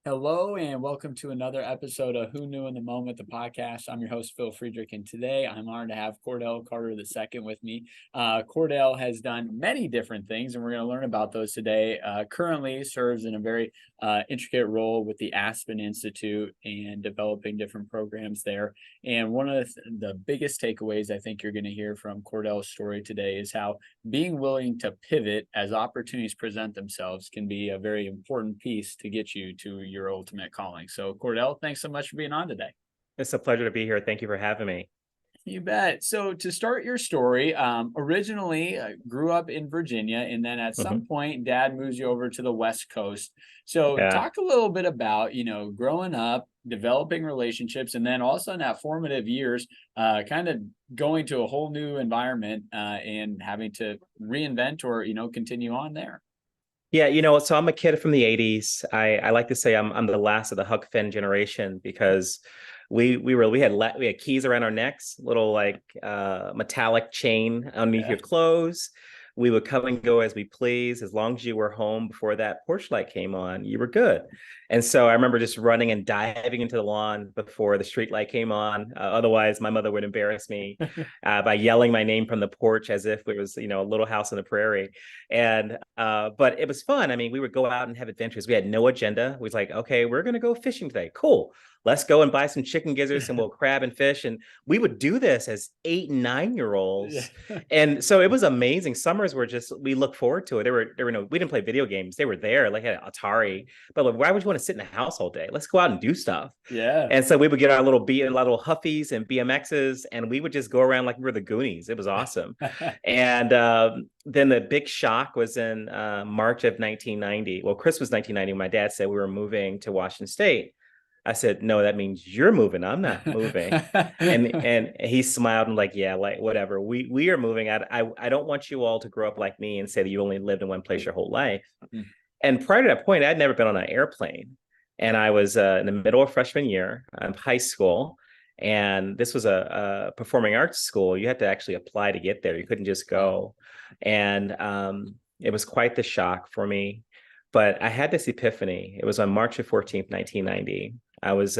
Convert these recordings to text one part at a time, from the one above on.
Hello and welcome to another episode of Who Knew in the Moment, the podcast. I'm your host, Phil Friedrich, and today I'm honored to have Cordell Carter II with me. Cordell has done many different things, and we're going to learn about those today. Currently serves in a very intricate role with the Aspen Institute and developing different programs there. And one of the biggest takeaways I think you're going to hear from Cordell's story today is how being willing to pivot as opportunities present themselves can be a very important piece to get you to your ultimate calling. So, Cordell, thanks so much for being on today. It's a pleasure to be here. Thank you for having me. You bet. So, to start your story, originally grew up in Virginia, and then at some Mhm. point, Dad moves you over to the West Coast. So, Yeah. talk a little bit about growing up, developing relationships, and then also in that formative years, kind of going to a whole new environment and having to reinvent or continue on there. Yeah, so I'm a kid from the 80s. I like to say I'm the last of the Huck Finn generation because we had keys around our necks, little like metallic chain underneath Yeah. your clothes. We would come and go as we please. As long as you were home before that porch light came on, you were good. And so I remember just running and diving into the lawn before the street light came on. Otherwise, my mother would embarrass me by yelling my name from the porch as if it was, a little house on the prairie. And but it was fun. I mean, we would go out and have adventures. We had no agenda. We was like, okay, we're gonna go fishing today. Cool. Let's go and buy some chicken gizzards and we'll crab and fish. And we would do this as 8 and 9 year olds. Yeah. And so it was amazing. Summers were just we look forward to it. There were no we didn't play video games. They were there, like had Atari. But like, why would you want to sit in the house all day? Let's go out and do stuff. Yeah. And so we would get our little Huffies and BMXs, and we would just go around like we were the Goonies. It was awesome. And then the big shock was in March of 1990. Well, Christmas 1990, when my dad said we were moving to Washington State. I said, no, that means you're moving. I'm not moving. And he smiled and like, yeah, like whatever. We are moving. I don't want you all to grow up like me and say that you only lived in one place your whole life. And prior to that point, I'd never been on an airplane. And I was in the middle of freshman year of high school. And this was a performing arts school. You had to actually apply to get there. You couldn't just go. And it was quite the shock for me. But I had this epiphany. It was on March of 14th, 1990. I was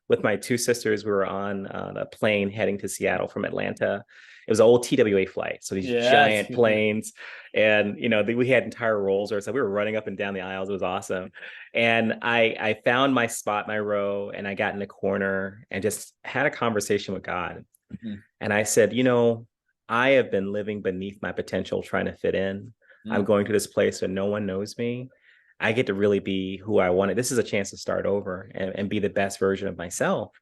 with my two sisters. We were on a plane heading to Seattle from Atlanta. It was an old TWA flight, so these Yes. giant planes, and we had entire rolls, or so we were running up and down the aisles. It was awesome, and I found my spot, my row, and I got in the corner and just had a conversation with God. Mhm. And I said, I have been living beneath my potential, trying to fit in. I'm Mm. going to this place where no one knows me. I get to really be who I wanted. This is a chance to start over and be the best version of myself.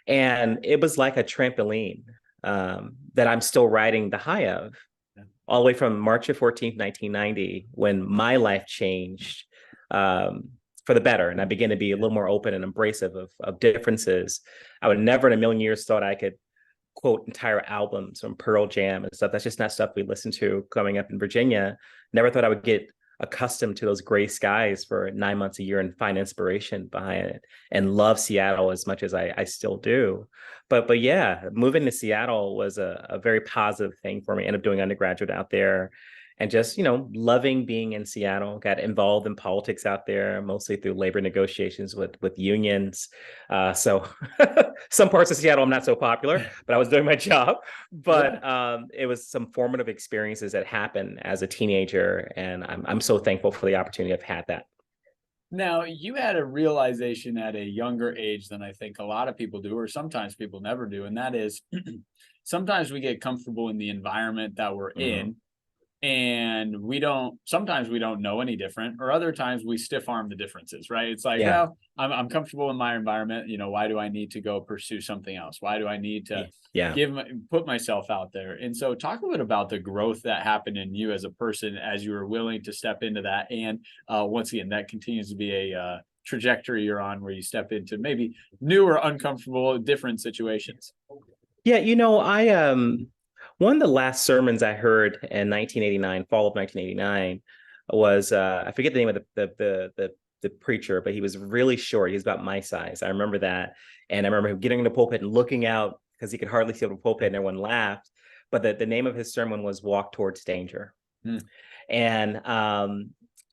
And it was like a trampoline that I'm still riding the high of, Yeah. all the way from March of 14th, 1990, when my life changed for the better. And I began to be a little more open and embracive of differences. I would never in a million years thought I could quote entire albums from Pearl Jam and stuff. That's just not stuff we listened to growing up in Virginia. Never thought I would get accustomed to those gray skies for 9 months a year and find inspiration behind it and love Seattle as much as I still do. But yeah, moving to Seattle was a very positive thing for me. Ended up doing undergraduate out there and just, loving being in Seattle. Got involved in politics out there, mostly through labor negotiations with unions. So some parts of Seattle I'm not so popular, but I was doing my job. Yeah. But it was some formative experiences that happened as a teenager, and I'm so thankful for the opportunity I've had that. Now, you had a realization at a younger age than I think a lot of people do, or sometimes people never do, and that is sometimes we get comfortable in the environment that we're Mhm. in, and sometimes we don't know any different, or other times we stiff arm the differences, right? It's like, Yeah. well, I'm comfortable in my environment. Why do I need to go pursue something else? Why do I need to Yeah. put myself out there? And so talk a bit about the growth that happened in you as a person as you were willing to step into that. And once again, that continues to be a trajectory you're on where you step into maybe new or uncomfortable, different situations. Yeah, I one of the last sermons I heard in 1989, fall of 1989, was I forget the name of the preacher, but he was really short. He was about my size. I remember that. And I remember him getting in the pulpit and looking out because he could hardly see over the pulpit and everyone laughed. But the name of his sermon was Walk Towards Danger. Hmm. And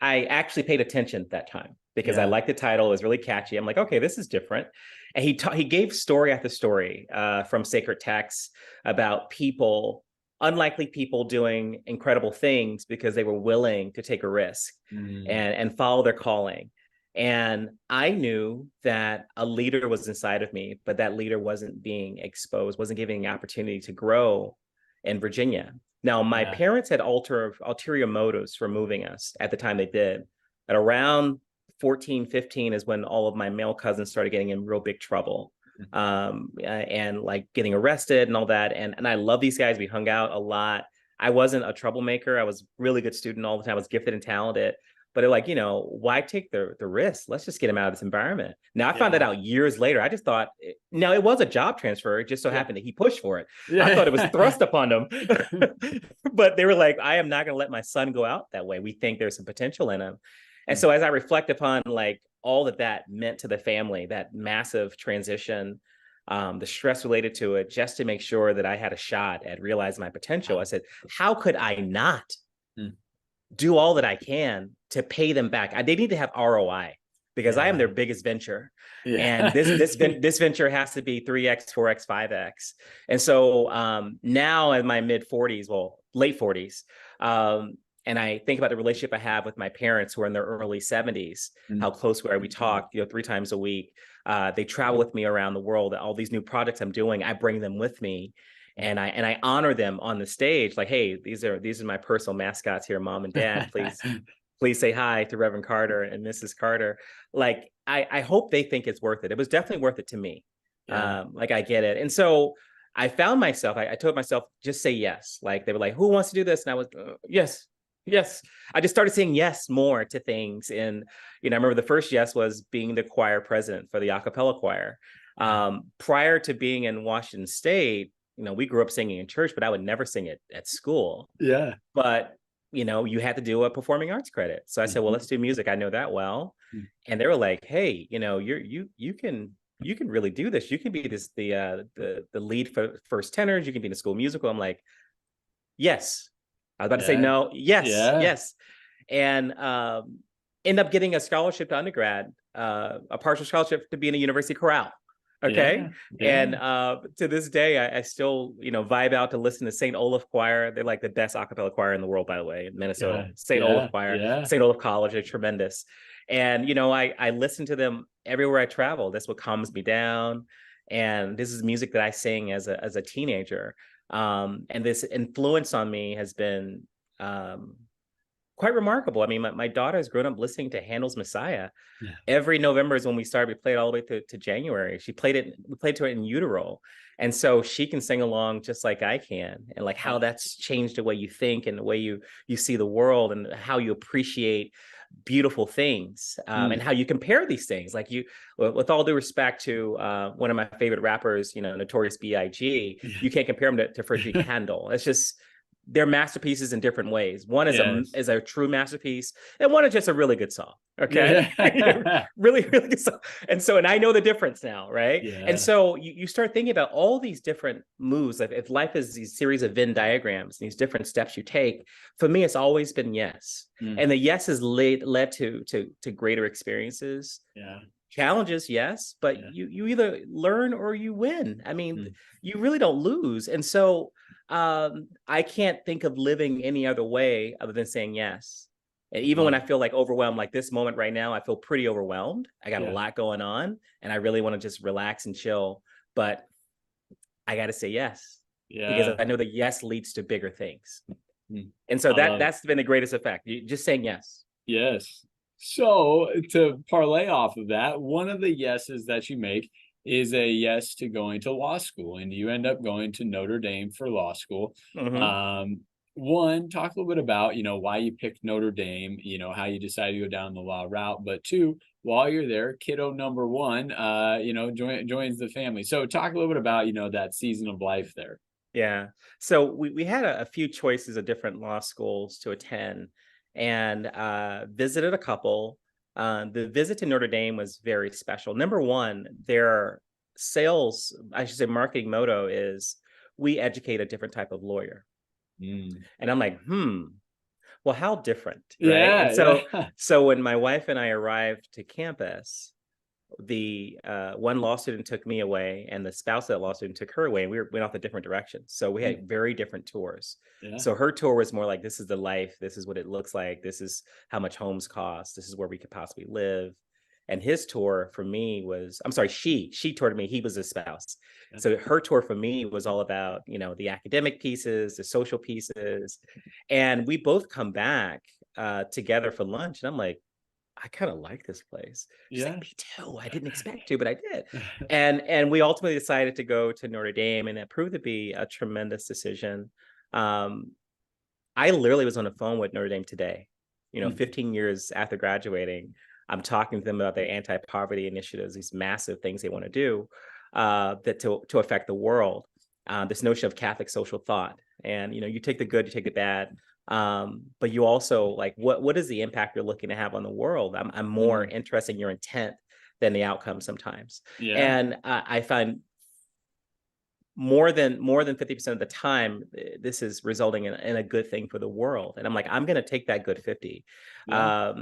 I actually paid attention at that time because I Yeah. liked the title. It was really catchy. I'm like, okay, this is different. And he gave story after story from sacred texts about people, unlikely people doing incredible things because they were willing to take a risk Mm. and follow their calling. And I knew that a leader was inside of me, but that leader wasn't being exposed, wasn't giving the opportunity to grow in Virginia. Now, my Yeah. parents had ulterior motives for moving us at the time they did. At around 14, 15 is when all of my male cousins started getting in real big trouble, and like getting arrested and all that. And I love these guys. We hung out a lot. I wasn't a troublemaker. I was a really good student all the time. I was gifted and talented. But they're like, why take the risk? Let's just get him out of this environment. Now, I found that Yeah. out years later. I just thought, now it was a job transfer. It just so Yeah. happened that he pushed for it. I Yeah. thought it was thrust upon him. But they were like, I am not going to let my son go out that way. We think there's some potential in him. And so as I reflect upon like all that meant to the family, that massive transition, the stress related to it, just to make sure that I had a shot at realizing my potential, I said, how could I not do all that I can to pay them back? They need to have ROI because I am their biggest venture. Yeah. And this venture has to be 3x, 4x, 5x. And so now in my mid 40s, well, late 40s, and I think about the relationship I have with my parents who are in their early 70s, how close we are. We talk, 3 times a week. They travel with me around the world. All these new projects I'm doing, I bring them with me. And I honor them on the stage, like, hey, these are my personal mascots here, mom and dad. Please say hi to Reverend Carter and Mrs. Carter. Like, I hope they think it's worth it. It was definitely worth it to me. Yeah. Like, I get it. And so I found myself, I told myself, just say yes. Like, they were like, who wants to do this? And I was, yes. I just started saying yes more to things. And, I remember the first yes was being the choir president for the a cappella choir. Prior to being in Washington State, we grew up singing in church, but I would never sing it at school. Yeah. But, you had to do a performing arts credit. So I said, well, let's do music. I know that well. And they were like, hey, you can really do this. You can be the lead for first tenors. You can be in the school musical. I'm like, yes. I was about to say no. Yes. And end up getting a scholarship to undergrad, a partial scholarship to be in a university chorale. Okay. And to this day, I still, vibe out to listen to St. Olaf Choir. They're like the best a cappella choir in the world, by the way, in Minnesota. St. Olaf Choir, St. Olaf College, they're tremendous. And, I listen to them everywhere I travel. That's what calms me down. And this is music that I sing as a teenager. And this influence on me has been quite remarkable. I mean, my daughter has grown up listening to Handel's Messiah. Every November is when we started. We played all the way to January. We played to it in utero. And so she can sing along just like I can, and like how that's changed the way you think and the way you see the world and how you appreciate beautiful things, and how you compare these things. Like, with all due respect to one of my favorite rappers, Notorious B.I.G., you can't compare him to Friedrich Handel. It's just, they're masterpieces in different ways. One is a true masterpiece, and one is just a really good song. Okay. Really, really good song. And I know the difference now, right? And so you start thinking about all these different moves. If life is these series of Venn diagrams, these different steps you take, for me, it's always been yes. And the yes has led to greater experiences. Challenges, yes, but you either learn or you win. I mean, you really don't lose. And so I can't think of living any other way other than saying yes. And even when I feel like overwhelmed, like this moment right now, I feel pretty overwhelmed. I got a lot going on and I really want to just relax and chill, but I got to say yes, because I know that yes leads to bigger things. And so that's been the greatest effect. Just saying yes. Yes. So to parlay off of that, one of the yeses that you make is a yes to going to law school, and you end up going to Notre Dame for law school. One, talk a little bit about, why you picked Notre Dame, how you decided to go down the law route. But two, while you're there, kiddo number one, joins the family. So talk a little bit about, that season of life there. Yeah. So we had a few choices of different law schools to attend, and visited a couple. The visit to Notre Dame was very special. Number one, their marketing motto is, we educate a different type of lawyer. And I'm like, well, how different, right? Yeah, And so, yeah. so when my wife and I arrived to campus, the one law student took me away, and the spouse of that law student took her away, and went off in different directions. So we had very different tours. Yeah. So her tour was more like, this is the life, this is what it looks like, this is how much homes cost, this is where we could possibly live. And his tour for me was, I'm sorry, she toured me, he was a spouse. Yeah. So her tour for me was all about, the academic pieces, the social pieces. And we both come back together for lunch, and I'm like, I kind of like this place. She's Yeah. like, me too. I didn't expect to, but I did. And we ultimately decided to go to Notre Dame, and it proved to be a tremendous decision. Um, I literally was on the phone with Notre Dame today, 15 years after graduating. I'm talking to them about their anti-poverty initiatives, these massive things they want to do that to affect the world. This notion of Catholic social thought, and you take the good, you take the bad, but you also like what is the impact you're looking to have on the world. I'm more interested in your intent than the outcome sometimes. Yeah. And I find more than 50% of the time, this is resulting in a good thing for the world. And I'm like, I'm going to take that good 50. Yeah.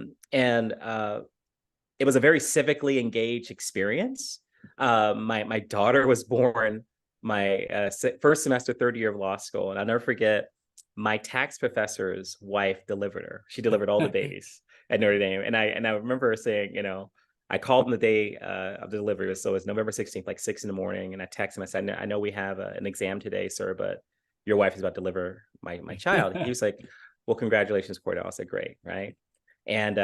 It was a very civically engaged experience. My daughter was born my first semester, third year of law school. And I'll never forget, my tax professor's wife delivered her. She delivered all the babies at Notre Dame. And I remember saying, I called him the day of the delivery. So it was November 16th, like 6 a.m. And I texted him. I said, I know we have an exam today, sir, but your wife is about to deliver my child. He was like, well, congratulations, Cordell. I said, great, right? And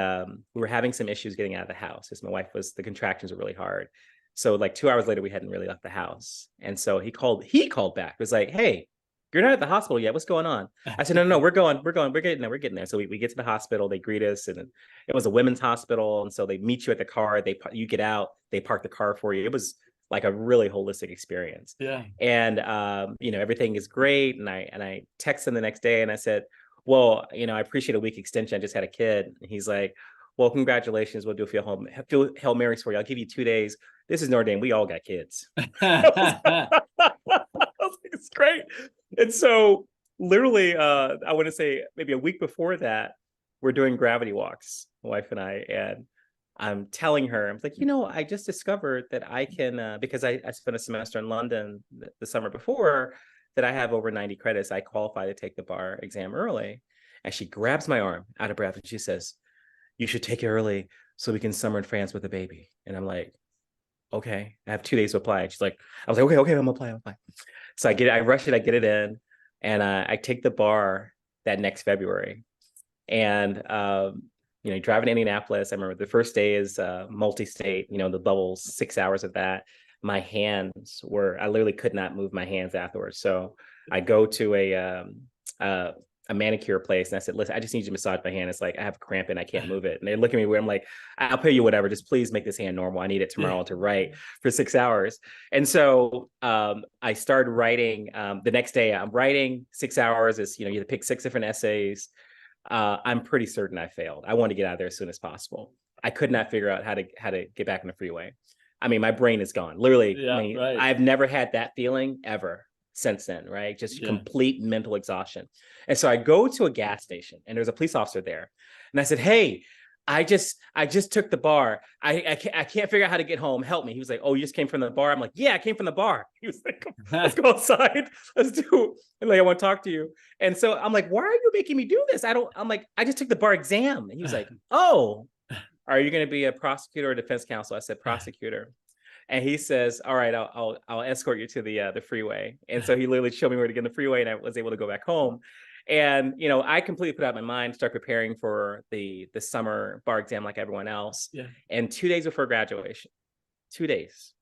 we were having some issues getting out of the house because the contractions were really hard. So like 2 hours later, we hadn't really left the house. And so he called back. It was like, hey, you're not at the hospital yet. What's going on? I said, no, we're getting there. So we get to the hospital, they greet us, and it was a women's hospital. And so they meet you at the car, you get out, they park the car for you. It was like a really holistic experience. Yeah. And, everything is great. And I texted him the next day and I said, well, I appreciate a week extension. I just had a kid. And he's like, well, congratulations. We'll do a few Hail Marys for you. I'll give you 2 days. This is Notre Dame. We all got kids. I was like, it's great. And so literally, I want to say maybe a week before that, we're doing gravity walks, my wife and I, and I'm telling her, I'm like, I just discovered that I can, because I spent a semester in London the summer before, that I have over 90 credits. I qualify to take the bar exam early. And she grabs my arm out of breath and she says, you should take it early so we can summer in France with a baby. And I'm like, okay, I have 2 days to apply. She's like, I was like, okay, I'm gonna apply. So I rush it, I get it in, and I take the bar that next February. And driving to Indianapolis, I remember the first day is multi-state, the bubbles, 6 hours of that. My hands I literally could not move my hands afterwards. So I go to a manicure place and I said, listen, I just need you to massage my hand. It's like, I have a cramp and I can't move it. And they look at me where I'm like, I'll pay you whatever. Just please make this hand normal. I need it tomorrow to write for 6 hours. And so I started writing the next day. I'm writing 6 hours. You have to pick 6 different essays. I'm pretty certain I failed. I want to get out of there as soon as possible. I could not figure out how to get back on the freeway. I mean, my brain is gone. Literally, Yeah, right. I've never had that feeling ever since then, right? Just complete mental exhaustion. And so I go to a gas station and there's a police officer there. And I said, hey, I just took the bar. I can't figure out how to get home. Help me. He was like, oh, you just came from the bar? I'm like, yeah, I came from the bar. He was like, let's go outside. Let's do. And like, I want to talk to you. And so I'm like, why are you making me do this? I'm like, I just took the bar exam. And he was like, oh, are you going to be a prosecutor or defense counsel? I said, prosecutor. And he says, all right, I'll escort you to the freeway. And so he literally showed me where to get on the freeway, and I was able to go back home. And, I completely put out my mind, start preparing for the summer bar exam like everyone else. Yeah. And 2 days before graduation, 2 days,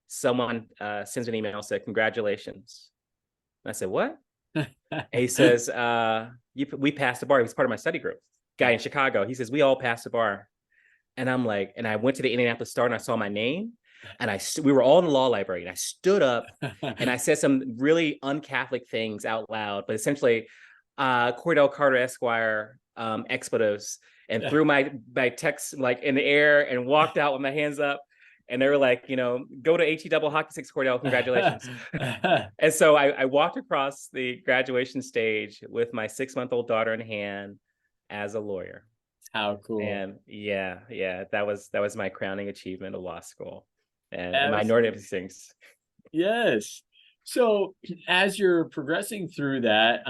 someone sends an email, said, congratulations. And I said, what? And he says, we passed the bar. He was part of my study group, guy in Chicago. He says, we all passed the bar. And I'm like, and I went to the Indianapolis Star and I saw my name, and we were all in the law library, and I stood up and I said some really un-Catholic things out loud, but essentially Cordell Carter Esquire, expletives, and threw my text like in the air and walked out with my hands up. And they were like, go to HE double hockey sticks, Cordell, congratulations. And so I walked across the graduation stage with my 6-month-old daughter in hand as a lawyer. How cool. And yeah, that was my crowning achievement of law school and minority Absolutely. of things. Yes. So as you're progressing through that,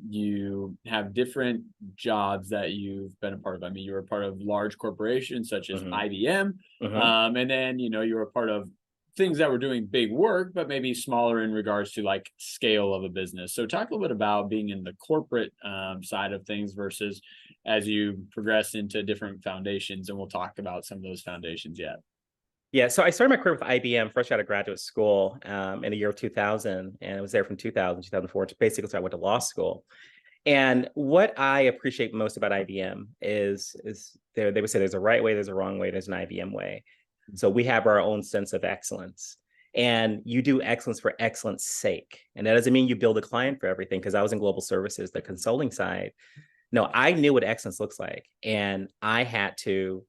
you have different jobs that you've been a part of. I mean, you were a part of large corporations such as Hmm. IBM, Hmm. and then you were a part of things that were doing big work, but maybe smaller in regards to like scale of a business. So talk a little bit about being in the corporate side of things versus as you progress into different foundations, and we'll talk about some of those foundations yet. Yeah, so I started my career with IBM fresh out of graduate school in the year of 2000, and I was there from 2000, 2004, basically, so I went to law school. And what I appreciate most about IBM is they would say there's a right way, there's a wrong way, there's an IBM way. So we have our own sense of excellence. And you do excellence for excellence sake. And that doesn't mean you build a client for everything, because I was in global services, the consulting side. No, I knew what excellence looks like. And I had to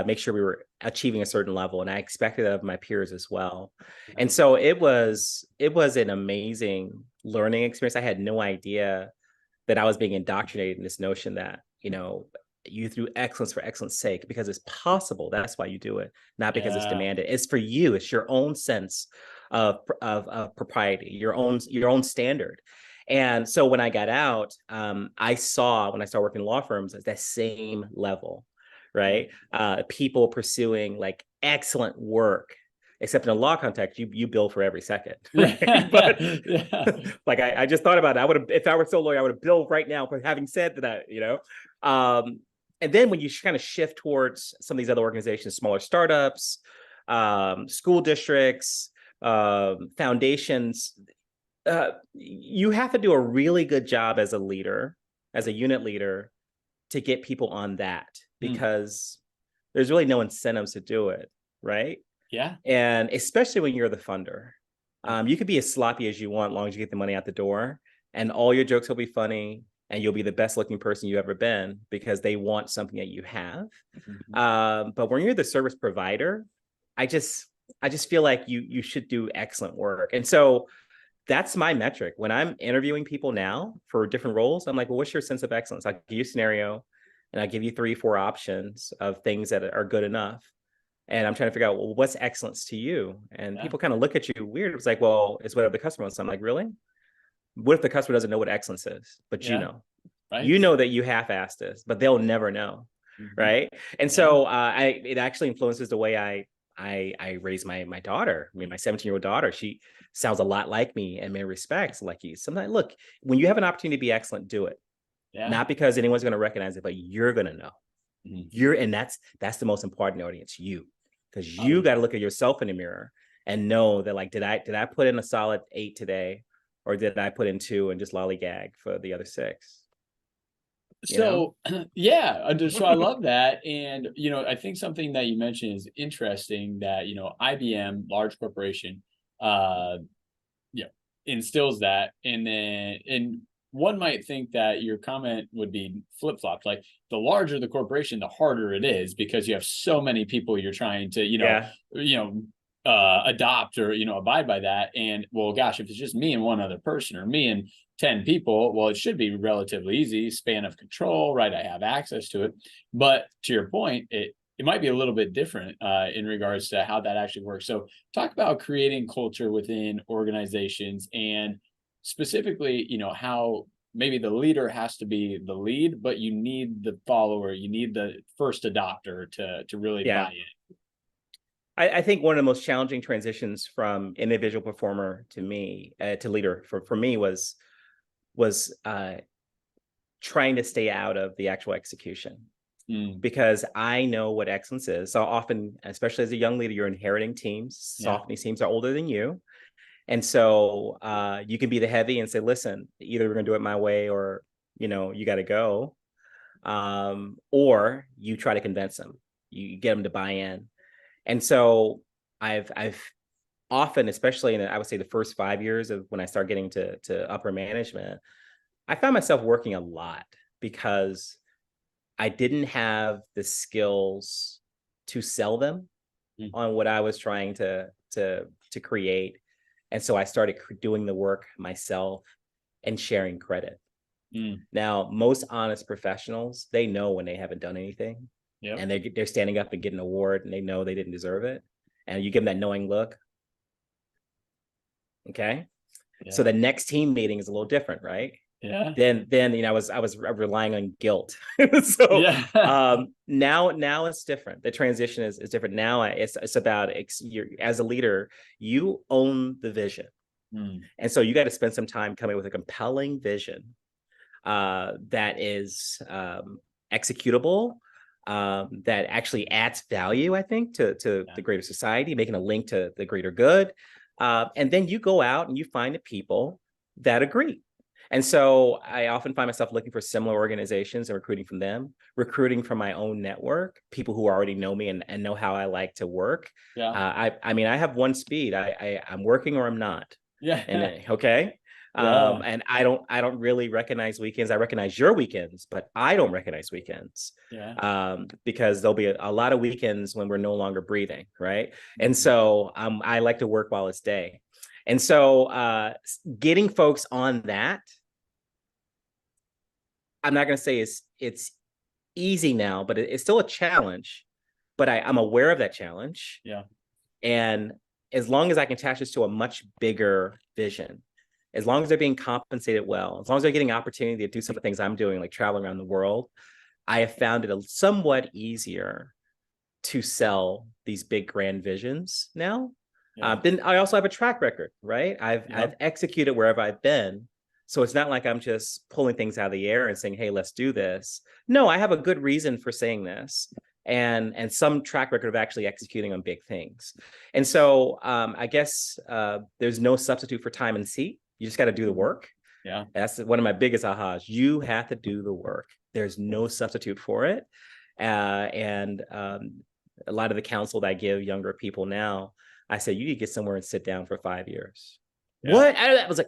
make sure we were achieving a certain level. And I expected that of my peers as well. And so it was an amazing learning experience. I had no idea that I was being indoctrinated in this notion that, you do excellence for excellence sake because it's possible. That's why you do it, not because it's Yeah. demanded. It's for you. It's your own sense of propriety, your own standard. And so when I got out, I saw when I started working in law firms at that same level, right? People pursuing like excellent work, except in a law context, you bill for every second, right? But Yeah. like I just thought about it. I would have, if I were still a lawyer, I would have billed right now. But having said that, and then when you kind of shift towards some of these other organizations, smaller startups, school districts, foundations, you have to do a really good job as a leader, as a unit leader, to get people on that, Mm. because there's really no incentives to do it, right? Yeah. And especially when you're the funder, you could be as sloppy as you want, as long as you get the money out the door, and all your jokes will be funny, and you'll be the best looking person you've ever been because they want something that you have. Mhm. But when you're the service provider, I just feel like you should do excellent work. And so that's my metric. When I'm interviewing people now for different roles, I'm like, well, what's your sense of excellence? I'll give you a scenario and I'll give you 3-4 options of things that are good enough. And I'm trying to figure out, well, what's excellence to you? And Yeah. people kind of look at you weird. It's like, well, it's whatever the customer wants. I'm like, really? What if the customer doesn't know what excellence is, but Yeah. Right. you know that you half-assed this, but they'll never know, Mhm. right? And Yeah. so it actually influences the way I raise my daughter. I mean, my 17-year-old daughter, she sounds a lot like me in many respects. Like you, sometimes look, when you have an opportunity to be excellent, do it. Yeah. Not because anyone's going to recognize it, but you're going to know. Mhm. And that's the most important audience, you, because Oh, you got to look at yourself in the mirror and know that, like, did I put in a solid 8 today, or did I put in 2 and just lollygag for the other 6? You know? so yeah, so I love that. And I think something that you mentioned is interesting that IBM, large corporation, uh yeah, instills that. And one might think that your comment would be flip-flopped, like the larger the corporation, the harder it is because you have so many people you're trying to Yeah. you know adopt or abide by that. And well, gosh, if it's just me and one other person, or me and 10 people, well, it should be relatively easy, span of control, right? I have access to it. But to your point, it might be a little bit different in regards to how that actually works. So talk about creating culture within organizations, and specifically, how maybe the leader has to be the lead, but you need the follower, you need the first adopter to really buy Yeah. in. I think one of the most challenging transitions from individual performer to me to leader for me was trying to stay out of the actual execution, Mm, because I know what excellence is. So often, especially as a young leader, you're inheriting teams. So yeah. often these teams are older than you. And so you can be the heavy and say, listen, either we're going to do it my way, or, you got to go. Or you try to convince them, you get them to buy in. And so I've often, especially in, I would say, the first 5 years of when I start getting to upper management, I found myself working a lot because I didn't have the skills to sell them. Mm. on what I was trying to create. And so I started doing the work myself and sharing credit. Mm. Now, most honest professionals, they know when they haven't done anything, Yep. and they're standing up and getting an award, and they know they didn't deserve it. And you give them that knowing look. Okay. So Yeah. the next team meeting is a little different, right? Yeah. Then I was relying on guilt. So Yeah. now it's different. The transition is different. Now it's about you're, as a leader, you own the vision. Mm. And so you got to spend some time coming with a compelling vision that is executable, that actually adds value, I think, to Yeah. the greater society, making a link to the greater good. And then you go out and you find the people that agree. And so I often find myself looking for similar organizations and recruiting from them, recruiting from my own network, people who already know me and know how I like to work. Yeah. I mean, I have one speed. I'm working or I'm not. Yeah. And okay. Yeah. And I don't really recognize weekends. I recognize your weekends, but I don't recognize weekends. Yeah. Because there'll be a lot of weekends when we're no longer breathing, right? And Mhm. so I like to work while it's day. And so getting folks on that, I'm not going to say it's easy now, but it's still a challenge. But I'm aware of that challenge. Yeah. And as long as I can attach this to a much bigger vision, as long as they're being compensated well, as long as they're getting opportunity to do some of the things I'm doing, like traveling around the world, I have found it somewhat easier to sell these big grand visions now. Yeah. Then I also have a track record, right? I've executed wherever I've been. So it's not like I'm just pulling things out of the air and saying, hey, let's do this. No, I have a good reason for saying this and some track record of actually executing on big things. And so I guess there's no substitute for time and seat. You just got to do the work. Yeah. That's one of my biggest ahas. You have to do the work. There's no substitute for it. And a lot of the counsel that I give younger people now, I say, you need to get somewhere and sit down for 5 years. Yeah. What? I was like,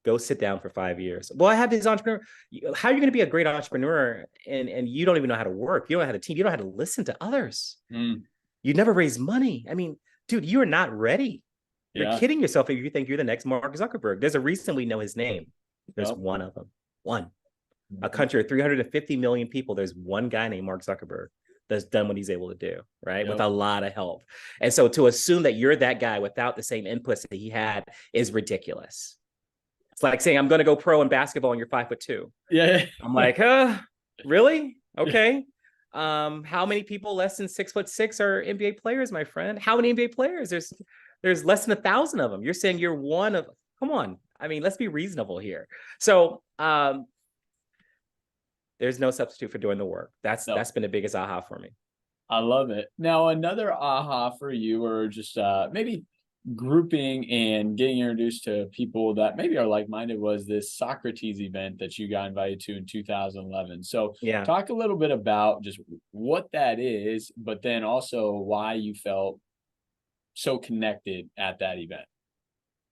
go sit down for 5 years. Well, I have these entrepreneur. How are you going to be a great entrepreneur and you don't even know how to work? You don't know how to team. You don't know how to listen to others. Mm. You never raise money. I mean, dude, you are not ready. You're Yeah. kidding yourself if you think you're the next Mark Zuckerberg. There's a reason we know his name. There's Yep. one of them. One. A Mhm. country of 350 million people. There's one guy named Mark Zuckerberg that's done what he's able to do, right? Yep. With a lot of help. And so to assume that you're that guy without the same inputs that he had is ridiculous. It's like saying, I'm going to go pro in basketball and you're 5'2". Yeah. I'm like, really? Okay. How many people less than 6'6" are NBA players, my friend? How many NBA players? There's less than 1,000 of them. You're saying you're one of, come on. I mean, let's be reasonable here. So there's no substitute for doing the work. That's been the biggest aha for me. I love it. Now, another aha for you, or just maybe grouping and getting introduced to people that maybe are like-minded, was this Socrates event that you got invited to in 2011. So Yeah. talk a little bit about just what that is, but then also why you felt so connected at that event.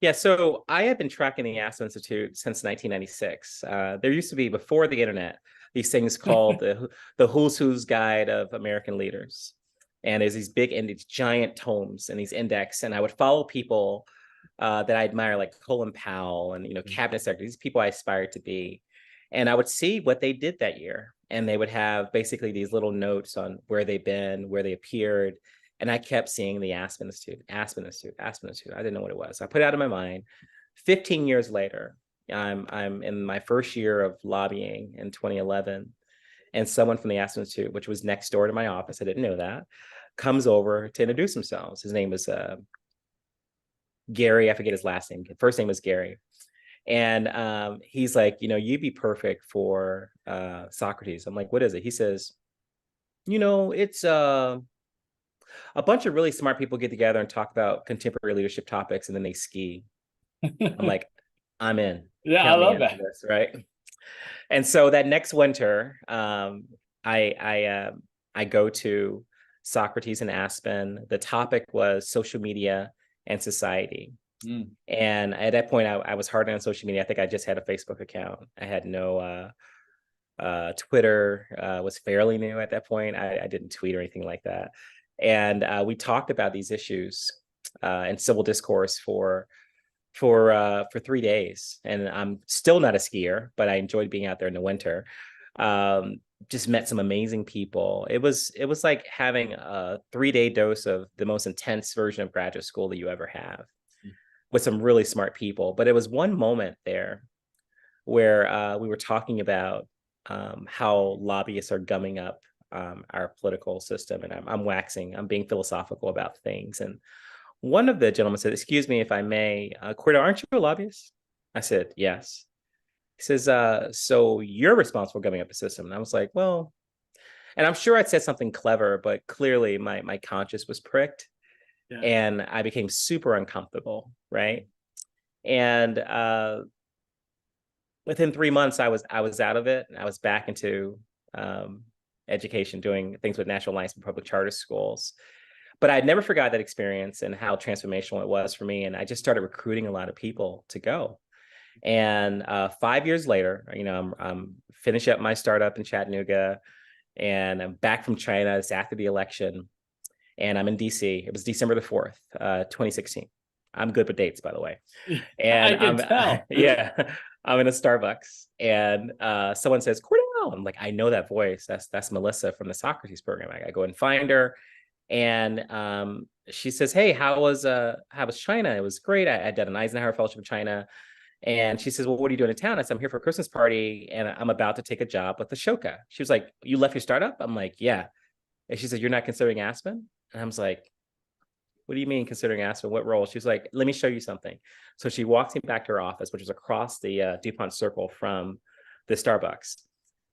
Yeah, so I have been tracking the Aspen Institute since 1996. There used to be, before the internet, these things called the Who's Who's Guide of American Leaders. And there's these big and these giant tomes and these index. And I would follow people that I admire, like Colin Powell and cabinet secretaries, these people I aspired to be. And I would see what they did that year. And they would have basically these little notes on where they've been, where they appeared. And I kept seeing the Aspen Institute, Aspen Institute, Aspen Institute. I didn't know what it was. I put it out of my mind. 15 years later, I'm in my first year of lobbying in 2011. And someone from the Aspen Institute, which was next door to my office, I didn't know that, comes over to introduce themselves. His name was Gary. I forget his last name. First name was Gary. And he's like, you'd be perfect for Socrates. I'm like, what is it? He says, it's a bunch of really smart people get together and talk about contemporary leadership topics, and then they ski. I'm like, I'm in. Yeah, Count I me love in for that. this, right? And so that next winter, I go to Socrates in Aspen. The topic was social media and society. Mm. And at that point, I was hard on social media. I think I just had a Facebook account. I had no Twitter was fairly new at that point. I didn't tweet or anything like that. And we talked about these issues in civil discourse for 3 days. And I'm still not a skier, but I enjoyed being out there in the winter. Just met some amazing people. It was like having a 3-day dose of the most intense version of graduate school that you ever have, with some really smart people. But it was one moment there where we were talking about how lobbyists are gumming up our political system. And I'm being philosophical about things. And one of the gentlemen said, "Excuse me, if I may, Cordell, aren't you a lobbyist?" I said, "Yes." He says, "So you're responsible for gumming up the system." And I was like, well, and I'm sure I'd said something clever, but clearly my conscience was pricked. Yeah. And I became super uncomfortable, right? And within 3 months, I was out of it. And I was back into education, doing things with National Alliance for Public Charter Schools. But I never forgot that experience and how transformational it was for me. And I just started recruiting a lot of people to go. And 5 years later, I'm finishing up my startup in Chattanooga, and I'm back from China. It's after the election, and I'm in DC. It was December the 4th, 2016. I'm good with dates, by the way. And I can tell. Yeah, I'm in a Starbucks, and someone says, "Cordell." I'm like, I know that voice. That's Melissa from the Socrates program. I go and find her, and she says, "Hey, how was China?" It was great. I did an Eisenhower Fellowship in China. And she says, "Well, what are you doing in town?" I said, "I'm here for a Christmas party, and I'm about to take a job with Ashoka." She was like, "You left your startup?" I'm like, "Yeah." And she said, "You're not considering Aspen?" And I was like, "What do you mean considering Aspen? What role?" She was like, "Let me show you something." So she walks me back to her office, which is across the DuPont Circle from the Starbucks.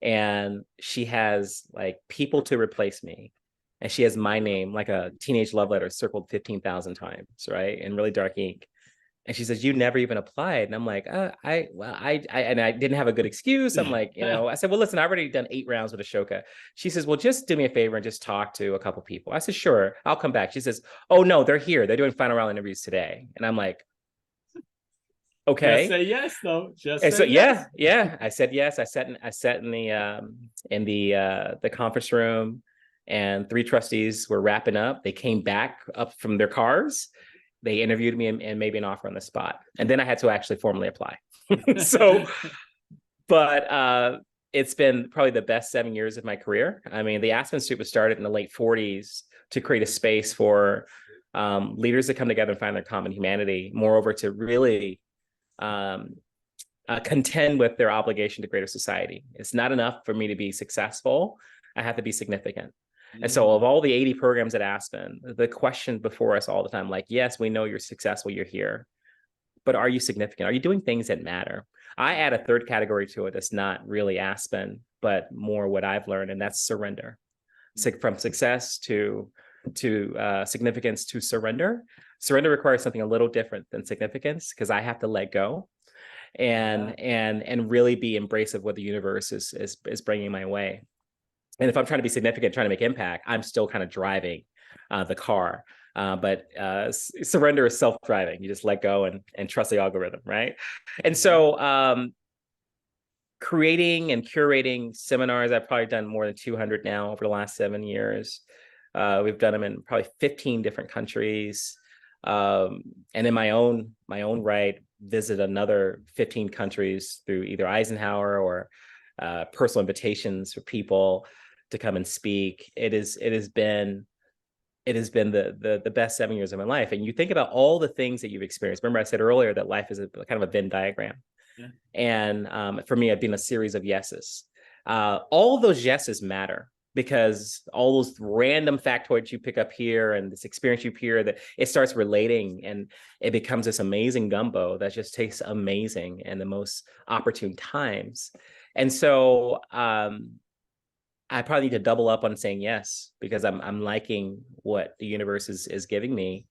And she has like people to replace me. And she has my name, like a teenage love letter, circled 15,000 times, right? In really dark ink. And she says, "You never even applied." And I'm like, I didn't have a good excuse. I'm like, I said, "Well, listen, I've already done 8 rounds with Ashoka." She says, "Well, just do me a favor and just talk to a couple people." I said, "Sure, I'll come back." She says, "Oh no, they're here. They're doing final round interviews today." And I'm like, okay. Just say yes, though. Just and say so yes. yeah, I said yes. I sat in the conference room, and 3 trustees were wrapping up. They came back up from their cars. They interviewed me and made me an offer on the spot. And then I had to actually formally apply. But it's been probably the best 7 years of my career. I mean, the Aspen Institute was started in the late 40s to create a space for leaders to come together and find their common humanity. Moreover, to really contend with their obligation to greater society. It's not enough for me to be successful. I have to be significant. And so of all the 80 programs at Aspen, the question before us all the time, like, yes, we know you're successful, you're here, but are you significant? Are you doing things that matter? I add a third category to it that's not really Aspen, but more what I've learned, and that's surrender. From success to significance to surrender. Surrender requires something a little different than significance, because I have to let go and really be embrace of what the universe is bringing my way. And if I'm trying to be significant, trying to make impact, I'm still kind of driving the car. But surrender is self-driving. You just let go and trust the algorithm, right? And so creating and curating seminars, I've probably done more than 200 now over the last 7 years. We've done them in probably 15 different countries. And in my own right, visit another 15 countries through either Eisenhower or personal invitations for people to come and speak. It has been the best 7 years of my life. And you think about all the things that you've experienced. Remember, I said earlier that life is kind of a Venn diagram. Yeah. And for me, I've been a series of yeses. All of those yeses matter, because all those random factoids you pick up here and this experience you hear, that it starts relating, and it becomes this amazing gumbo that just tastes amazing in the most opportune times. And so I probably need to double up on saying yes, because I'm liking what the universe is giving me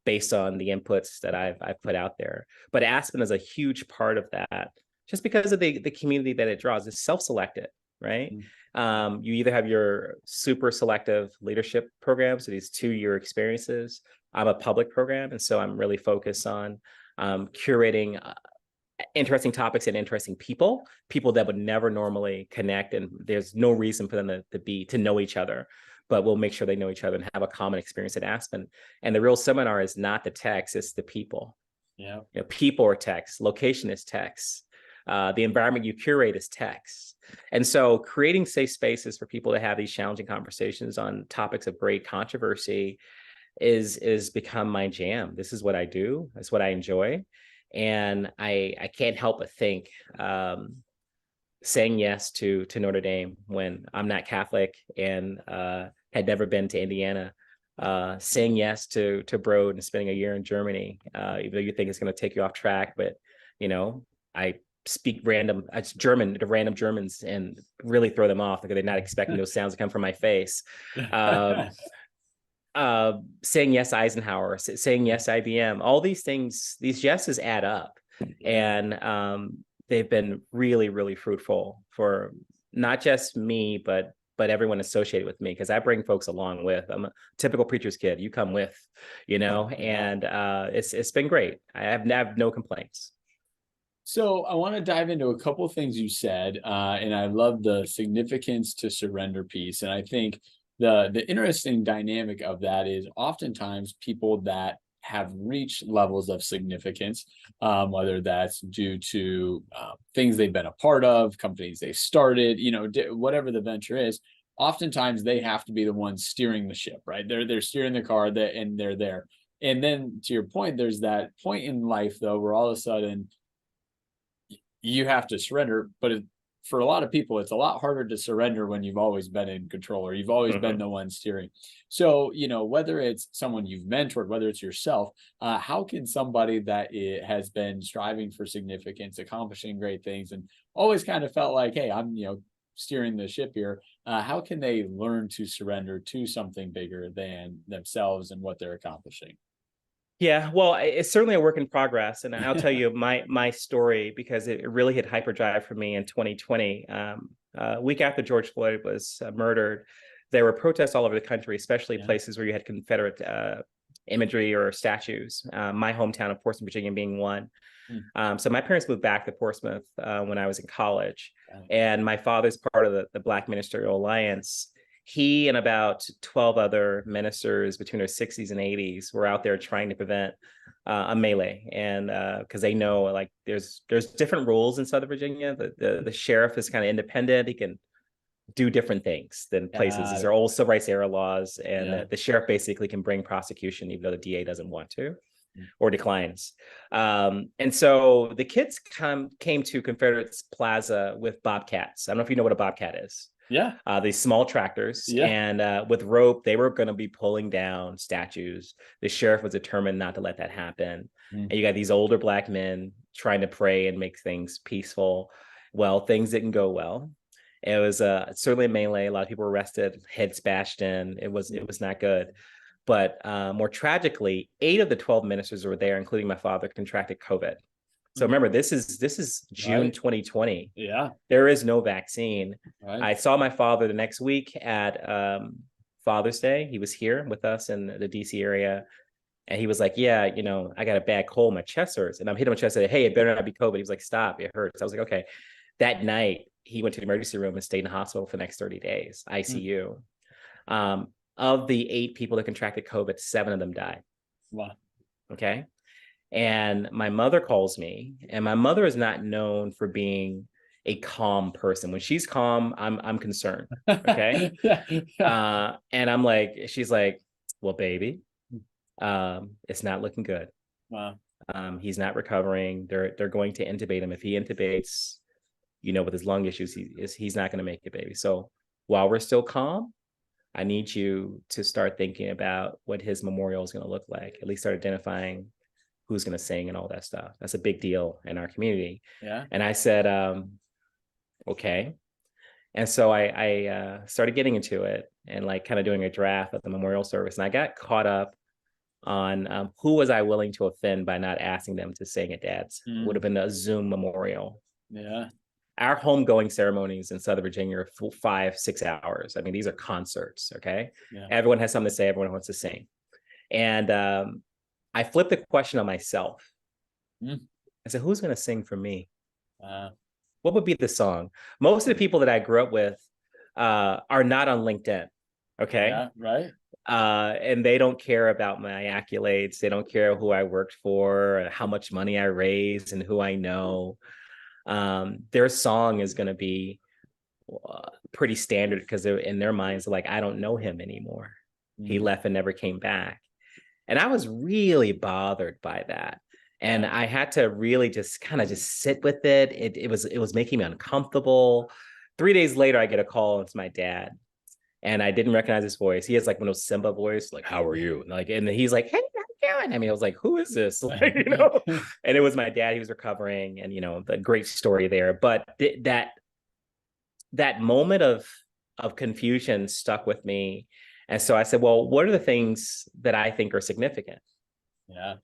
based on the inputs that I've put out there. But Aspen is a huge part of that, just because of the community that it draws. It's self-selected, right? Mm-hmm. You either have your super selective leadership programs, so these 2-year experiences. I'm a public program, and so I'm really focused on curating interesting topics and interesting people that would never normally connect, and there's no reason for them to know each other. but we'll make sure they know each other and have a common experience at Aspen. And the real seminar is not the text, it's the people. Yeah. You know, people are text, location is text, the environment you curate is text. And so creating safe spaces for people to have these challenging conversations on topics of great controversy is become my jam. This is what I do. It's what I enjoy. And I can't help but think, saying yes to Notre Dame when I'm not Catholic and had never been to Indiana, saying yes to Broad and spending a year in Germany, even though you think it's going to take you off track. But, you know, I speak German to random Germans and really throw them off because they're not expecting those sounds to come from my face. Saying yes Eisenhower, saying yes IBM, all these things, these yeses add up. And they've been really, really fruitful for not just me, but everyone associated with me, because I bring folks along with. I'm a typical preacher's kid. You come with, you know, and it's been great. I have no complaints. So I want to dive into a couple of things you said, and I love the significance to surrender piece. And I think the interesting dynamic of that is oftentimes people that have reached levels of significance, whether that's due to things they've been a part of, companies they started, you know, whatever the venture is, oftentimes they have to be the ones steering the ship, right? They're steering the car, and they're there. And then to your point, there's that point in life though where all of a sudden you have to surrender. But for a lot of people, it's a lot harder to surrender when you've always been in control or you've always been the one steering. So, you know, whether it's someone you've mentored, whether it's yourself, how can somebody that has been striving for significance, accomplishing great things, and always kind of felt like, hey, I'm, you know, steering the ship here, how can they learn to surrender to something bigger than themselves and what they're accomplishing? Yeah, well, it's certainly a work in progress, and I'll tell you my story because it really hit hyperdrive for me in 2020. Week after George Floyd was murdered, there were protests all over the country, especially places where you had Confederate imagery or statues. My hometown of Portsmouth, Virginia, being one. So my parents moved back to Portsmouth when I was in college, and my father's part of the Black Ministerial Alliance. He and about 12 other ministers between their 60s and 80s were out there trying to prevent a melee. And because they know, like, there's different rules in Southern Virginia. The sheriff is kind of independent. He can do different things than places. These are old civil rights era laws. And the sheriff basically can bring prosecution, even though the DA doesn't want to or declines. And so the kids came to Confederates Plaza with bobcats. I don't know if you know what a bobcat is. These small tractors, and with rope, they were going to be pulling down statues. The sheriff was determined not to let that happen. And you got these older Black men trying to pray and make things peaceful. Well, things didn't go well. It was certainly a melee. A lot of people were arrested, heads bashed in. It was not good. But more tragically, 8 of the 12 ministers were there, including my father, contracted COVID. So remember, this is June 2020. There is no vaccine. I saw my father the next week at Father's Day. He was here with us in the DC area. And he was like, yeah, you know, I got a bad cold. My chest hurts. And I'm hitting my chest. I said, hey, it better not be COVID. He was like, stop, it hurts. I was like, okay. That night, he went to the emergency room and stayed in the hospital for the next 30 days, ICU. Of the 8 people that contracted COVID, 7 of them died. Wow. Okay. And my mother calls me, and my mother is not known for being a calm person. When she's calm, I'm concerned. Okay. And I'm like, she's like, well, baby, it's not looking good. Wow. He's not recovering. They're going to intubate him. If he intubates, you know, with his lung issues, he's not going to make it, baby. So while we're still calm, I need you to start thinking about what his memorial is going to look like. At least start identifying who's going to sing and all that stuff. That's a big deal in our community. And I said, okay. And so I started getting into it and like kind of doing a draft of the memorial service. And I got caught up on who was I willing to offend by not asking them to sing at Dad's. Would have been a Zoom memorial. Our homegoing ceremonies in Southern Virginia are 5-6 hours. I mean, these are concerts. Okay. Everyone has something to say. Everyone wants to sing. And I flipped the question on myself. I said, who's going to sing for me? What would be the song? Most of the people that I grew up with are not on LinkedIn. Okay. Yeah, right. And they don't care about my accolades. They don't care who I worked for, how much money I raised, and who I know. Their song is going to be pretty standard because they're in their minds like, I don't know him anymore. He left and never came back. And I was really bothered by that. And I had to really just kind of just sit with it. It was making me uncomfortable. 3 days later, I get a call. It's my dad. And I didn't recognize his voice. He has like one of those Simba voice, like, how are you? And he's like, hey, how you doing? I mean, I was like, who is this? Like, and it was my dad. He was recovering, and the great story there. But that moment of confusion stuck with me. And so I said, well, what are the things that I think are significant? Yeah.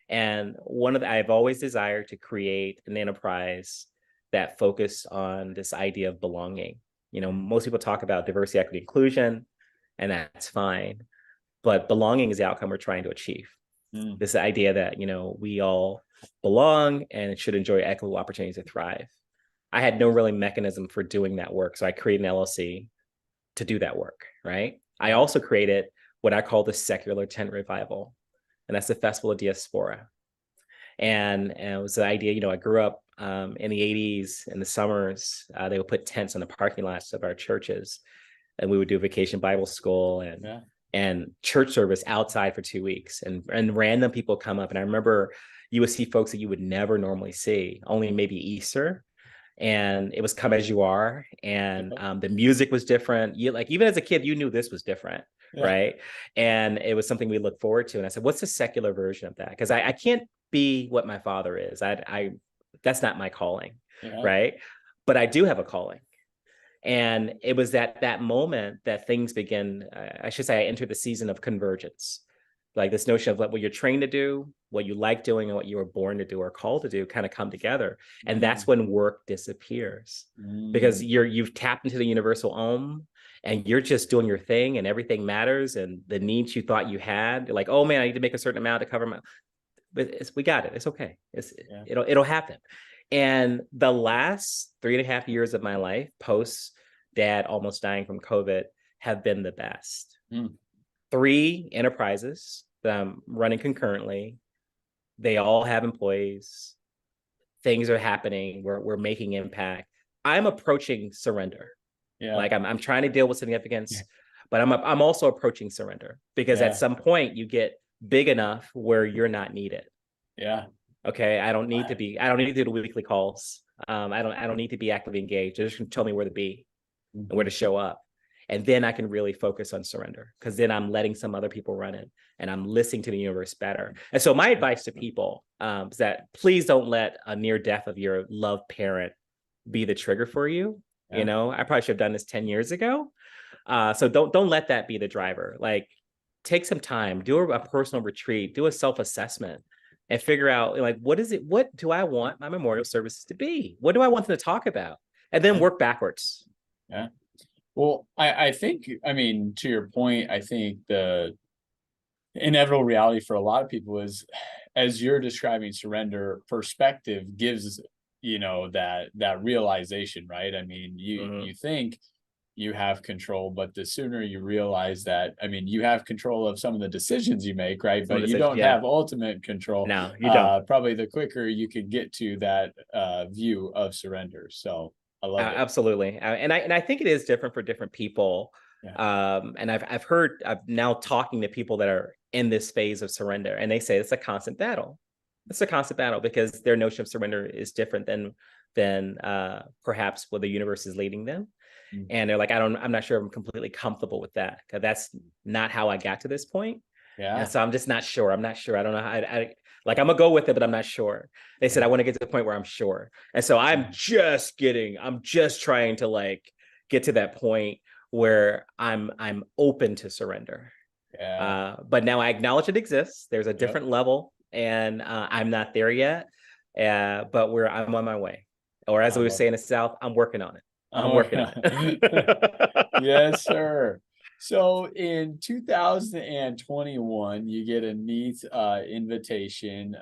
And I've always desired to create an enterprise that focused on this idea of belonging. Most people talk about diversity, equity, inclusion, and that's fine. But belonging is the outcome we're trying to achieve. This idea that, we all belong and should enjoy equitable opportunities to thrive. I had no really mechanism for doing that work. So I created an LLC to do that work, right? I also created what I call the Secular Tent Revival, and that's the Festival of Diaspora. And it was the idea, I grew up in the 80s, in the summers, they would put tents on the parking lots of our churches, and we would do vacation Bible school and church service outside for 2 weeks, and random people come up. And I remember you would see folks that you would never normally see, only maybe Easter. And it was Come As You Are. And the music was different. Even as a kid, you knew this was different. Right. And it was something we looked forward to. And I said, what's the secular version of that? Because I can't be what my father is. That's not my calling. Right. But I do have a calling. And it was that moment that things begin, I should say, I entered the season of convergence. Like this notion of what you're trained to do, what you like doing, and what you were born to do or called to do kind of come together. And that's when work disappears, because you've tapped into the universal Om, and you're just doing your thing, and everything matters. And the needs you thought you had, you're like, oh man, I need to make a certain amount to cover my, but we got it. It's okay. It'll happen. And the last 3.5 years of my life, post dad almost dying from COVID, have been the best. 3 enterprises that I'm running concurrently. They all have employees. Things are happening. We're making impact. I'm approaching surrender. Like I'm trying to deal with significance, but I'm also approaching surrender, because at some point you get big enough where you're not needed. Okay. I don't need to do the weekly calls. I don't need to be actively engaged. They're just going to tell me where to be and where to show up. And then I can really focus on surrender, because then I'm letting some other people run it, and I'm listening to the universe better. And so my advice to people is that please don't let a near death of your loved parent be the trigger for you. I probably should have done this 10 years ago. So don't let that be the driver. Like, take some time, do a personal retreat, do a self-assessment, and figure out, like, what do I want my memorial services to be? What do I want them to talk about? And then work backwards. Well, I think, to your point, I think the inevitable reality for a lot of people is, as you're describing surrender, perspective gives, that realization, right? You think you have control, but the sooner you realize that, you have control of some of the decisions you make, right? But you don't have ultimate control. No, you don't. Probably the quicker you could get to that view of surrender. So I love it. Absolutely. And I think it is different for different people. And I'm now talking to people that are in this phase of surrender, and they say it's a constant battle. It's a constant battle, because their notion of surrender is different than perhaps what the universe is leading them. And they're like, I'm not sure I'm completely comfortable with that, because that's not how I got to this point. And so I'm just not sure. I don't know how I'm gonna go with it, but I'm not sure. They said, I want to get to the point where I'm sure. And so I'm just trying to get to that point where I'm open to surrender. But now I acknowledge it exists. There's a different level, and I'm not there yet. But I'm on my way. Or as we would say in the South, I'm working on it. I'm working on it. Yes, sir. So in 2021, you get a neat invitation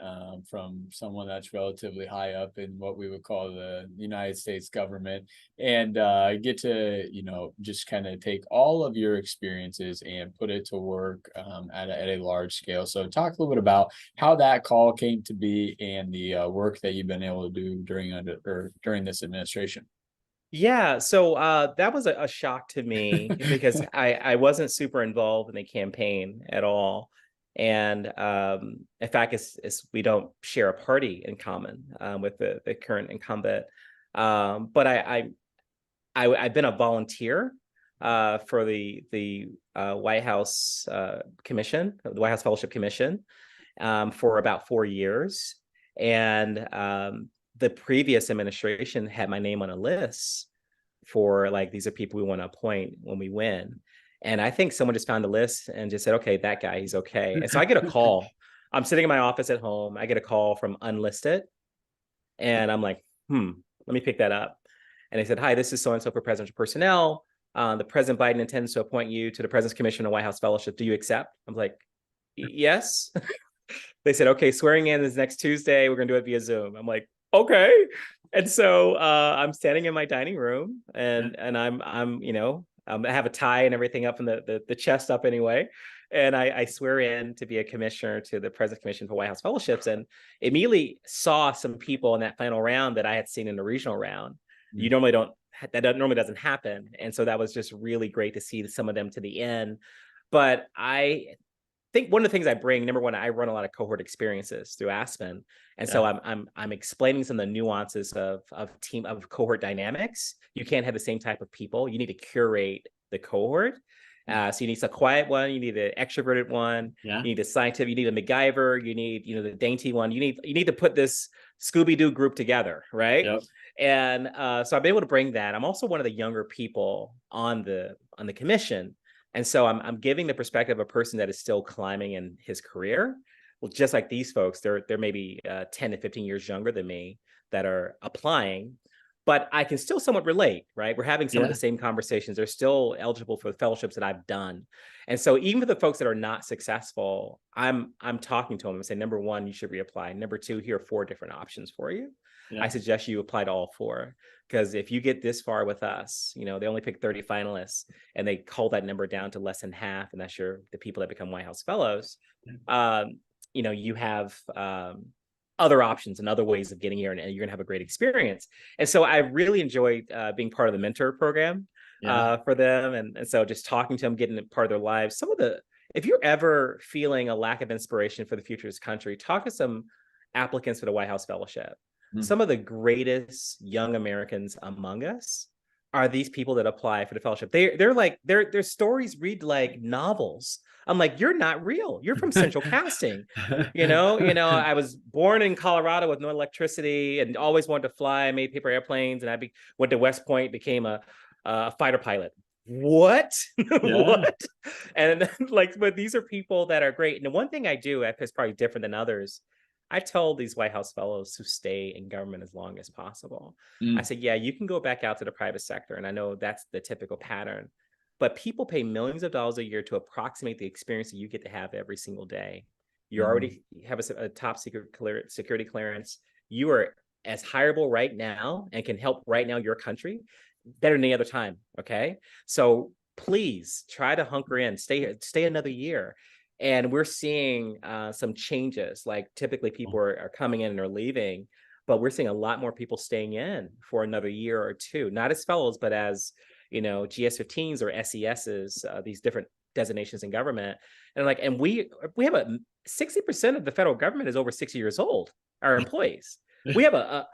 from someone that's relatively high up in what we would call the United States government, and get to, just kind of take all of your experiences and put it to work at a large scale. So talk a little bit about how that call came to be and the work that you've been able to do during this administration. Yeah, so that was a shock to me because I wasn't super involved in the campaign at all. And in fact, it's we don't share a party in common with the current incumbent. But I've been a volunteer for the White House Commission, the White House Fellowship Commission, for about 4 years. And the previous administration had my name on a list for like, these are people we want to appoint when we win. And I think someone just found the list and just said, okay, that guy, he's okay. And so I get a call. I'm sitting in my office at home. I get a call from unlisted. And I'm like, let me pick that up. And they said, hi, this is so-and-so for presidential personnel. The President Biden intends to appoint you to the President's Commission on White House Fellowship. Do you accept? I'm like, yes. They said, okay, swearing in is next Tuesday. We're going to do it via Zoom. I'm like, okay. And so I'm standing in my dining room and I have a tie and everything up and the chest up anyway. And I swear in to be a commissioner to the President's Commission for White House Fellowships, and immediately saw some people in that final round that I had seen in the regional round. You normally don't, normally doesn't happen. And so that was just really great to see some of them to the end. But I think one of the things I bring, number one, I run a lot of cohort experiences through Aspen. And so I'm explaining some of the nuances of cohort dynamics. You can't have the same type of people. You need to curate the cohort. So you need a quiet one, you need an extroverted one, you need a scientific, you need a MacGyver, you need, the dainty one. You need to put this Scooby-Doo group together, right? Yep. And so I've been able to bring that. I'm also one of the younger people on the commission. And so I'm giving the perspective of a person that is still climbing in his career. Well, just like these folks, they're maybe 10 to 15 years younger than me that are applying, but I can still somewhat relate, right? We're having some of the same conversations. They're still eligible for the fellowships that I've done. And so even for the folks that are not successful, I'm talking to them and say, number one, you should reapply. Number two, here are 4 different options for you. I suggest you apply to all 4, because if you get this far with us, they only pick 30 finalists and they cull that number down to less than half, and that's the people that become White House fellows. You have other options and other ways of getting here, and you're gonna have a great experience. And so I really enjoyed being part of the mentor program for them, and so just talking to them, getting part of their lives. If you're ever feeling a lack of inspiration for the future of this country, talk to some applicants for the White House Fellowship. Some of the greatest young Americans among us are these people that apply for the fellowship. They're like, their stories read like novels. I'm like, you're not real. You're from Central Casting. I was born in Colorado with no electricity and always wanted to fly. I made paper airplanes, and went to West Point, became a fighter pilot. What? What? And but these are people that are great. And the one thing I do is probably different than others. I told these White House fellows who stay in government as long as possible. I said, yeah, you can go back out to the private sector. And I know that's the typical pattern, but people pay millions of dollars a year to approximate the experience that you get to have every single day. You already have a top secret security clearance. You are as hireable right now and can help right now your country better than any other time. Okay. So please try to hunker in, stay another year. And we're seeing some changes. Like typically people are coming in and are leaving, but we're seeing a lot more people staying in for another year or two, not as fellows, but as, GS-15s or SESs, these different designations in government. And we have 60% of the federal government is over 60 years old, our employees. We have a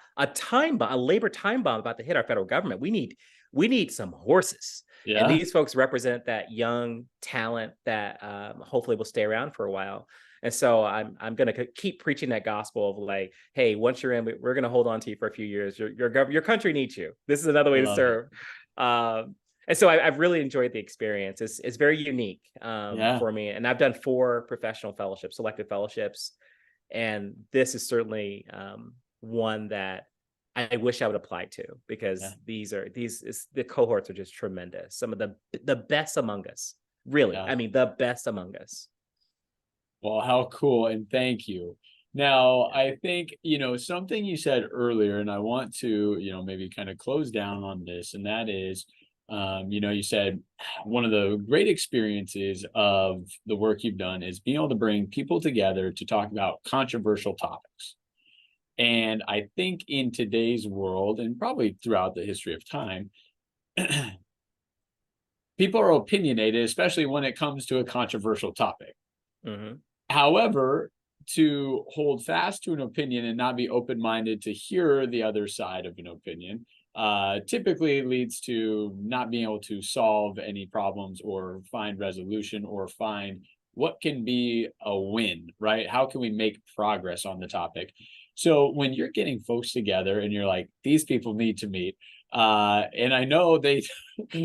labor time bomb about to hit our federal government. We need some horses. And these folks represent that young talent that hopefully will stay around for a while. And so I'm going to keep preaching that gospel of like, hey, once you're in, we're going to hold on to you for a few years. Your country needs you. This is another way to serve. And so I've really enjoyed the experience. It's very unique for me. And I've done 4 professional fellowships, selected fellowships. And this is certainly one that I wish I would apply to, because the cohorts are just tremendous. Some of the best among us Really, Yeah. I mean, the best among us. Well, how cool, and thank you. Now, Yeah. I think, something you said earlier, and I want to, maybe kind of close down on this, and that is, you said one of the great experiences of the work you've done is being able to bring people together to talk about controversial topics. And I think in today's world, and probably throughout the history of time, people are opinionated, especially when it comes to a controversial topic. Hmm. However, to hold fast to an opinion and not be open-minded to hear the other side of an opinion, typically leads to not being able to solve any problems or find resolution or find what can be a win, right? How can we make progress on the topic? So when you're getting folks together and you're like, these people need to meet, and I know they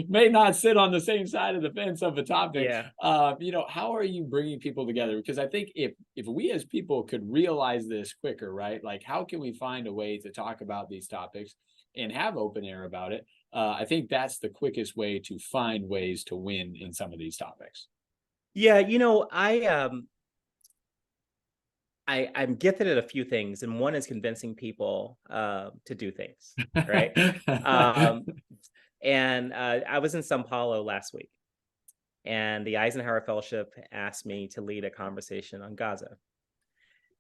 may not sit on the same side of the fence of a topic. Yeah. How are you bringing people together? Because I think if we as people could realize this quicker, right? Like, how can we find a way to talk about these topics and have open air about it? I think that's the quickest way to find ways to win in some of these topics. Yeah, I'm gifted at a few things, and one is convincing people to do things, right? Um, and I was in Sao Paulo last week, and the Eisenhower Fellowship asked me to lead a conversation on Gaza.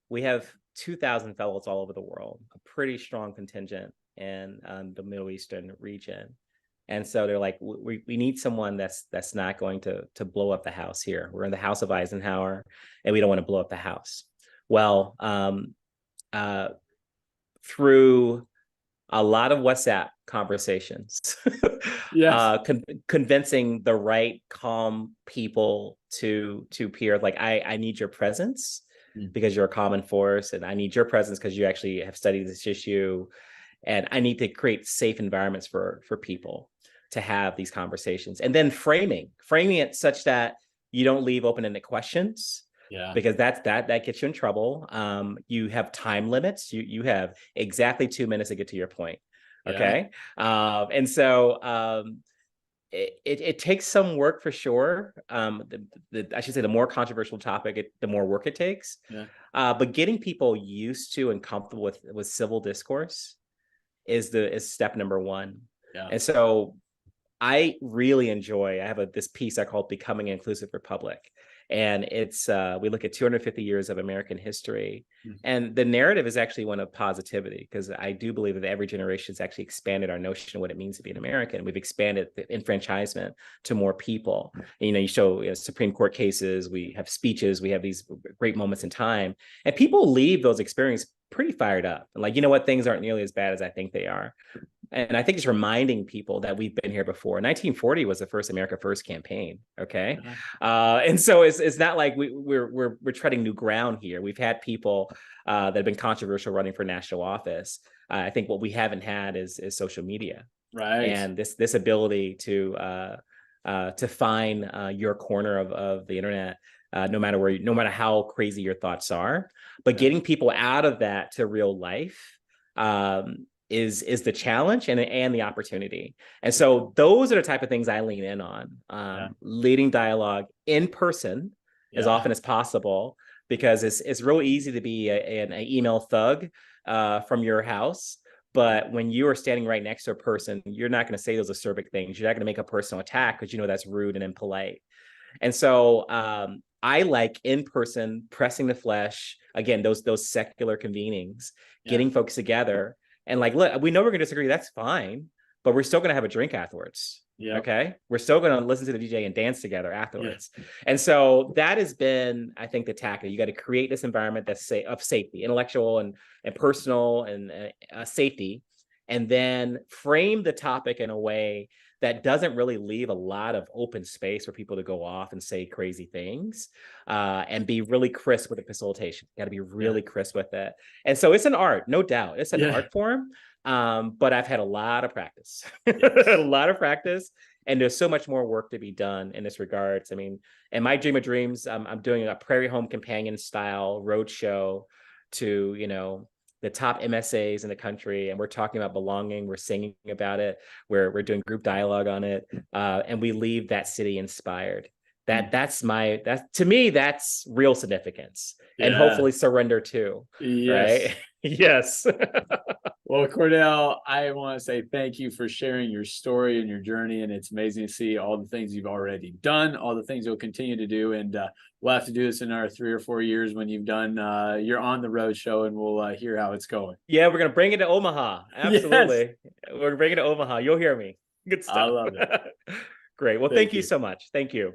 We have 2,000 fellows all over the world, a pretty strong contingent in the Middle Eastern region. And so they're like, we need someone that's not going to blow up the house here. We're in the house of Eisenhower, and we don't want to blow up the house. Well, uh, through a lot of WhatsApp conversations, Yes. convincing the right calm people to peer, like, I need your presence Mm. because you're a common force, and I need your presence because you actually have studied this issue, and I need to create safe environments for people to have these conversations, and then framing it such that you don't leave open-ended questions, Yeah. because that gets you in trouble. You have time limits. You have exactly 2 minutes to get to your point. Yeah. Okay. And so it takes some work for sure. I should say the more controversial topic, the more work it takes. Yeah. But getting people used to and comfortable with civil discourse is step number one. Yeah. And so I really enjoy, I have this piece I call Becoming an Inclusive Republic. And it's, we look at 250 years of American history. Mm. And the narrative is actually one of positivity, because I do believe that every generation has actually expanded our notion of what it means to be an American. We've expanded the enfranchisement to more people. And, you show Supreme Court cases, we have speeches, we have these great moments in time. And people leave those experiences pretty fired up. And like, you know what, things aren't nearly as bad as I think they are. And I think it's reminding people that we've been here before. 1940 was the first America First campaign. Okay. And so it's not like we're treading new ground here. We've had people that have been controversial running for national office. I think what we haven't had is social media. Right. And this ability to find your corner of the internet, no matter how crazy your thoughts are, but getting people out of that to real life is the challenge and the opportunity. And so those are the type of things I lean in on, leading dialogue in person as often as possible, because it's real easy to be an email thug from your house. But when you are standing right next to a person, you're not going to say those acerbic things. You're not going to make a personal attack, because that's rude and impolite. And so I like in person, pressing the flesh, again, those secular convenings, getting folks together. And like, look, we know we're going to disagree. That's fine. But we're still going to have a drink afterwards. Yep. Okay. We're still going to listen to the DJ and dance together afterwards. Yeah. And so that has been, I think, the tactic. You got to create this environment that's of safety, intellectual and personal and safety, and then frame the topic in a way that doesn't really leave a lot of open space for people to go off and say crazy things, and be really crisp with the facilitation. Got to be really crisp with it. And so it's an art, no doubt. It's an art form. But I've had a lot of practice, a lot of practice, and there's so much more work to be done in this regards. I mean, in my dream of dreams, I'm doing a Prairie Home Companion style roadshow to, the top MSAs in the country, and we're talking about belonging. We're singing about it. We're doing group dialogue on it, and we leave that city inspired. That's to me, that's real significance, and Yeah. hopefully surrender too. Yes. Right. Yes. Well, Cordell, I want to say thank you for sharing your story and your journey. And it's amazing to see all the things you've already done, all the things you'll continue to do. And we'll have to do this in our 3 or 4 years when you've done your on the road show, and we'll hear how it's going. Yeah, we're gonna bring it to Omaha. Yes, Absolutely. We're gonna bring it to Omaha. You'll hear me. Good I stuff. love it. Great. Well, thank Thank you you. so much. Thank you.